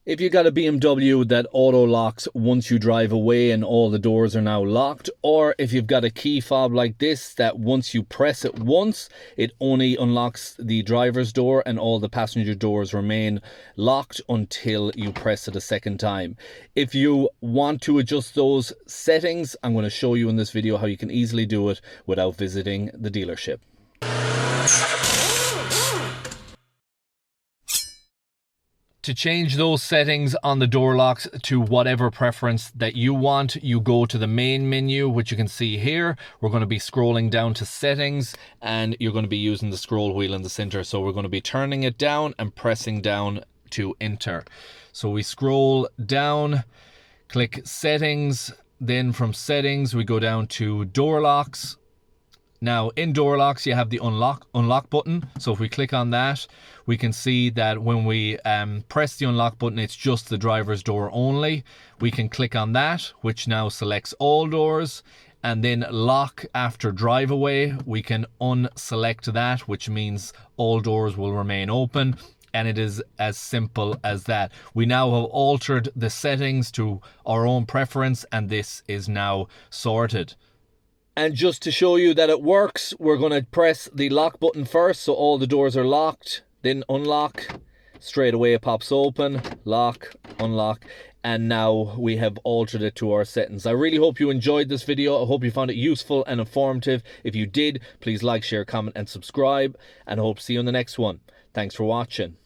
If you got a BMW that auto locks once you drive away and all the doors are now locked, or if you've got a key fob like this that once you press it once, it only unlocks the driver's door and all the passenger doors remain locked until you press it a second time. If you want to adjust those settings, I'm going to show you in this video how you can easily do it without visiting the dealership. To change those settings on the door locks to whatever preference that you want, you go to the main menu, which you can see here. We're going to be scrolling down to settings, and you're going to be using the scroll wheel in the center. So we're going to be turning it down and pressing down to enter. So we scroll down, click settings, then from settings we go down to door locks. Now in door locks you have the unlock button, so if we click on that we can see that when we press the unlock button it's just the driver's door only. We can click on that, which now selects all doors, and then lock after drive away we can unselect that, which means all doors will remain open. And it is as simple as that. We now have altered the settings to our own preference, and this is now sorted. And just to show you that it works, we're going to press the lock button first, so all the doors are locked, then unlock. Straight away it pops open, lock, unlock, and now we have altered it to our settings. I really hope you enjoyed this video. I hope you found it useful and informative. If you did, please like, share, comment and subscribe, and I hope to see you in the next one. Thanks for watching.